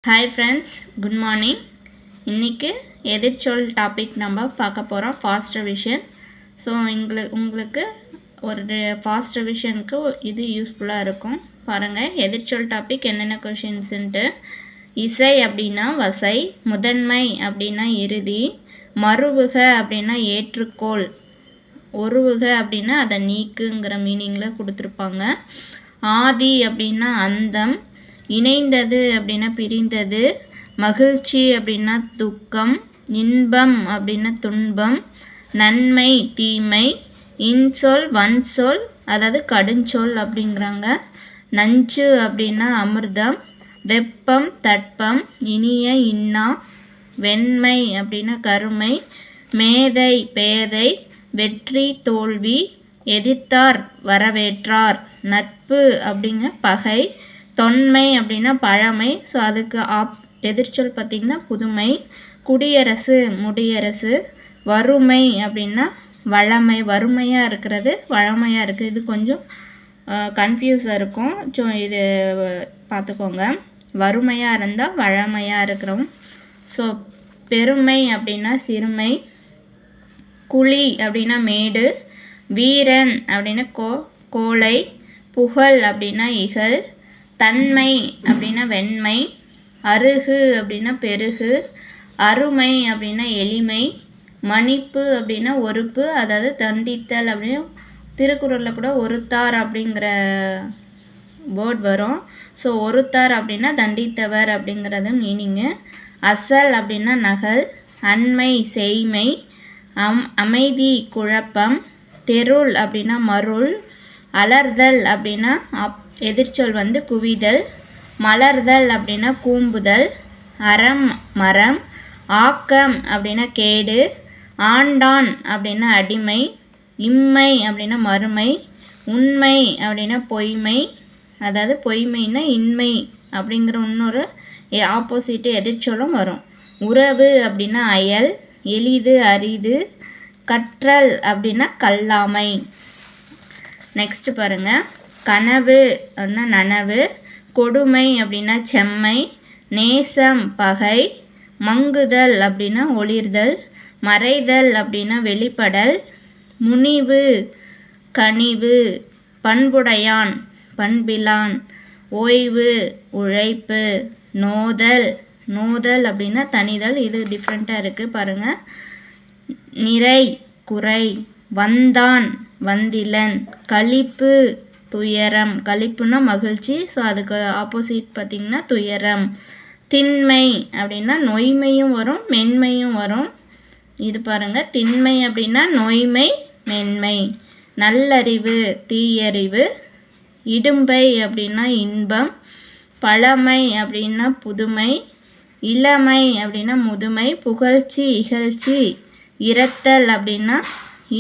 Hi friends, good morning. இன்றைக்கி எதிர்ச்சொல் topic நம்ம பார்க்க போகிறோம், ஃபாஸ்ட் ரிவிஷன். ஸோ உங்களுக்கு ஒரு ஃபாஸ்ட் ரிவிஷனுக்கு இது யூஸ்ஃபுல்லாக இருக்கும். பாருங்கள், எதிர்ச்சொல் டாபிக் என்னென்ன கொஷின்ஸுன்ட்டு. இசை அப்படின்னா வசை, முதன்மை அப்படின்னா இறுதி, மறுவுக அப்படின்னா ஏற்றுக்கோள், ஒருவுக அப்படின்னா அதை நீக்குங்கிற மீனிங்கில் கொடுத்துருப்பாங்க. ஆதி அப்படின்னா அந்தம், இணைந்தது அப்படின்னா பிரிந்தது, மகிழ்ச்சி அப்படின்னா துக்கம், இன்பம் அப்படின்னா துன்பம், நன்மை தீமை, இன்சொல் வன்சொல் அதாவது கடுஞ்சொல் அப்படிங்கிறாங்க, நஞ்சு அப்படின்னா அமிர்தம், வெப்பம் தட்பம், இனிய இன்னா, வெண்மை அப்படின்னா கருமை, மேதை பேதை, வெற்றி தோல்வி, எதிர்த்தார் வரவேற்றார், நட்பு அப்படிங்க பகை, தொன்மை அப்படின்னா பழமை. ஸோ அதுக்கு எதிர்ச்சொல் பார்த்திங்கன்னா புதுமை, குடியரசு முடியரசு, வறுமை அப்படின்னா வளமை, வறுமையாக இருக்கிறது வளமையாக இருக்குது. இது கொஞ்சம் கன்ஃபியூஸாக இருக்கும். ஸோ இது பார்த்துக்கோங்க. வறுமையாக இருந்தால் வளமையாக இருக்கிறோம். ஸோ பெருமை அப்படின்னா சிறுமை, குழி அப்படின்னா மேடு, வீரன் அப்படின்னா கோலை, புகழ் அப்படின்னா இகழ், தன்மை அப்படின்னா வெண்மை, அருகு அப்படின்னா பெருகு, அருமை அப்படின்னா எளிமை, மன்னிப்பு அப்படின்னா ஒருப்பு அதாவது தண்டித்தல் அப்படின்னு திருக்குறளில் கூட ஒருத்தார் அப்படிங்கிற வேர்ட் வரும். ஸோ ஒருத்தார் அப்படின்னா தண்டித்தவர் அப்படிங்கிறது மீனிங்கு. அசல் அப்படின்னா நகல், அண்மை செய்மை, அமைதி குழப்பம், தெருள் அப்படின்னா மருள், அலர்தல் அப்படின்னா எதிர்ச்சொல் குவிதல், மலர்தல் அப்படின்னா கூம்புதல், அறம் மரம், ஆக்கம் அப்படின்னா கேடு, ஆண்டான் அப்படின்னா அடிமை, இம்மை அப்படின்னா மறுமை, உண்மை அப்படின்னா பொய்மை அதாவது பொய்மைன்னா இன்மை அப்படிங்கிற இன்னொரு ஆப்போசிட்டு எதிர்ச்சொல்லும் வரும். உறவு அப்படின்னா அயல், எளிது அரிது, கற்றல் அப்படின்னா கல்லாமை. நெக்ஸ்ட் பாருங்கள், கனவு அப்படின்னா நனவு, கொடுமை அப்படின்னா செம்மை, நேசம் பகை, மங்குதல் அப்படின்னா ஒளிர்தல், மறைதல் அப்படின்னா வெளிப்படல், முனிவு கனிவு, பண்புடையான் பண்பிலான், ஓய்வு உழைப்பு, நோதல் அப்படின்னா தனிதல். இது டிஃப்ரெண்ட்டாக இருக்குது பாருங்கள். நிறை குறை, வந்தான் வந்திலன், களிப்பு துயரம், களிப்புனா மகிழ்ச்சி. ஸோ அதுக்கு ஆப்போசிட் பார்த்திங்கன்னா துயரம். திண்மை அப்படின்னா நொய்மையும் வரும் மென்மையும் வரும். இது பாருங்கள், திண்மை அப்படின்னா நொய்மை மென்மை. நல்லறிவு தீயறிவு, இடும்பை அப்படின்னா இன்பம், பழமை அப்படின்னா புதுமை, இளமை அப்படின்னா முதுமை, புகழ்ச்சி இகழ்ச்சி, இரத்தல் அப்படின்னா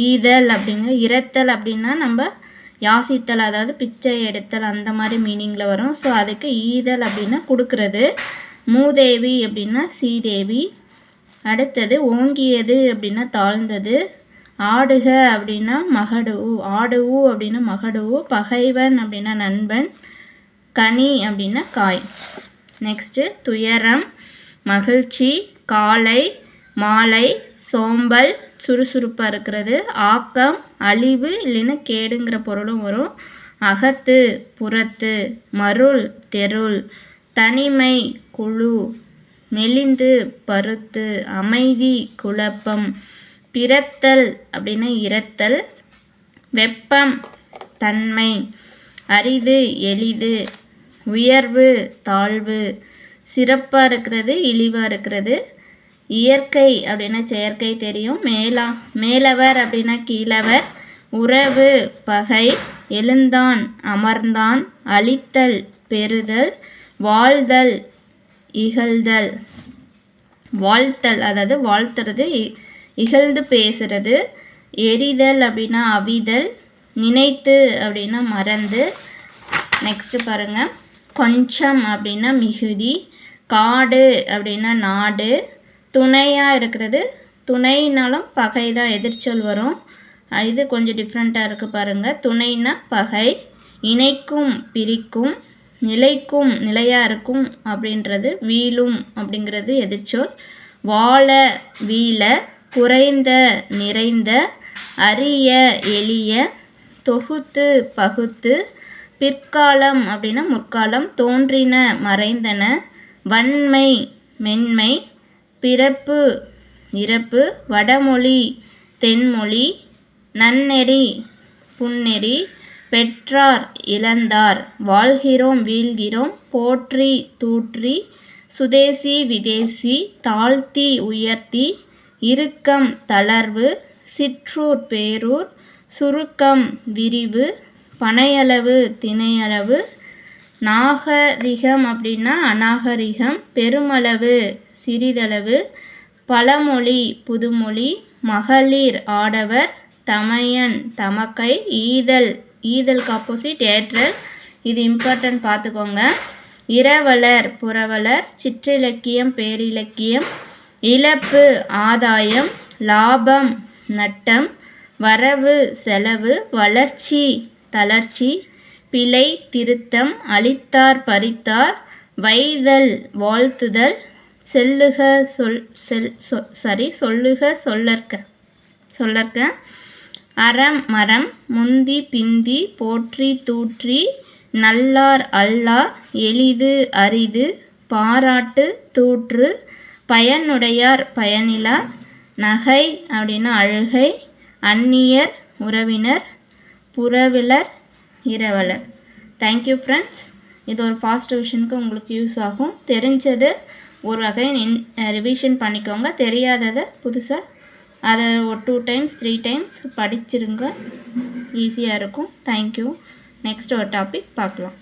ஈதல் அப்படிங்க. இரத்தல் அப்படின்னா நம்ம யாசித்தல் அதாவது பிச்சை எடுத்தல் அந்த மாதிரி மீனிங்கில் வரும். ஸோ அதுக்கு ஈதல் அப்படின்னா கொடுக்கறது. மூதேவி அப்படின்னா சீதேவி. அடுத்தது ஓங்கியது அப்படின்னா தாழ்ந்தது, ஆடுக அப்படின்னா மகடுவு, ஆடுவு அப்படின்னா மகடுவு, பகைவன் அப்படின்னா நண்பன், கனி அப்படின்னா காய். நெக்ஸ்ட்டு துயரம் மகிழ்ச்சி, காலை மாலை, சோம்பல் சுறுசுறுப்பாக இருக்கிறது, ஆக்கம் அழிவு இல்லைன்னா கேடுங்கிற பொருளும் வரும், அகத்து புறத்து, மருள் தெருள், தனிமை குழு, மெலிந்து பருத்து, அமைதி குழப்பம், பிறத்தல் அப்படின்னா இரத்தல், வெப்பம் தன்மை, அரிது எளிது, உயர்வு தாழ்வு, சிறப்பாக இருக்கிறது இழிவாக இருக்கிறது, இயற்கை அப்படின்னா செயற்கை தெரியும், மேலவர் அப்படின்னா கீழவர், உறவு பகை, எழுந்தான் அமர்ந்தான், அழித்தல் பெறுதல், வாழ்தல் இகழ்தல், வாழ்த்தல் அதாவது வாழ்த்துறது, இகழ்ந்து பேசுறது, எரிதல் அப்படின்னா அவிதல், நினைத்து அப்படின்னா மறந்து. நெக்ஸ்ட்டு பாருங்கள், கொஞ்சம் அப்படின்னா மிகுதி, காடு அப்படின்னா நாடு, துணையாக இருக்கிறது, துணைனாலும் பகை தான் எதிர்ச்சொல் வரும். இது கொஞ்சம் டிஃப்ரெண்ட்டாக இருக்குது பாருங்கள். துணைனா பகை, இணைக்கும் பிரிக்கும், நிலைக்கும் நிலையாக இருக்கும் அப்படின்றது வீழும் அப்படிங்கிறது எதிர்ச்சொல். வாழ வீழ, குறைந்த நிறைந்த, அரிய எளிய, தொகுத்து பகுத்து, பிற்காலம் அப்படின்னா முற்காலம், தோன்றின மறைந்தன, வன்மை மென்மை, பிறப்பு இறப்பு, வடமொழி தென்மொழி, நன்னெறி புன்னெறி, பெற்றார் இழந்தார், வாழ்கிறோம் வீழ்கிறோம், போற்றி தூற்றி, சுதேசி விதேசி, தாழ்த்தி உயர்த்தி, இறுக்கம் தளர்வு, சிற்றூர் பேரூர், சுருக்கம் விரிவு, பனையளவு திணையளவு, நாகரிகம் அப்படின்னா அநாகரிகம், பெருமளவு சிறிதளவு, பழமொழி புதுமொழி, மகளிர் ஆடவர், தமையன் தமக்கை, ஈதல் ஈதலுக்கு ஆப்போசிட் ஏற்றல், இது இம்பார்ட்டன்ட் பார்த்துக்கோங்க. இரவலர் புரவலர், சிற்றிலக்கியம் பேரிலக்கியம், இழப்பு ஆதாயம், லாபம் நட்டம், வரவு செலவு, வளர்ச்சி தளர்ச்சி, பிழை திருத்தம், அளித்தார் பறித்தார், வைதல் வாழ்த்துதல், சொல்லுக சொல்லற்க, அறம் மரம், முந்தி பிந்தி, போற்றி தூற்றி, நல்லார் அல்லார், எளிது அரிது, பாராட்டு தூற்று, பயனுடையார் பயனிலார், நகை அப்படின்னா அழுகை, அந்நியர் உறவினர், புரவலர் இரவலர். Thank you friends. இது ஒரு ஃபாஸ்ட் ரிவிஷனுக்கு உங்களுக்கு யூஸ் ஆகும். தெரிஞ்சது ஒரு வகை ரிவிஷன் பண்ணிக்கோங்க. தெரியாததை புதுசாக அதை ஒரு 2 times 3 times படிச்சிருங்க. ஈஸியாக இருக்கும். தேங்க்யூ. நெக்ஸ்ட் ஒரு டாபிக் பார்க்கலாம்.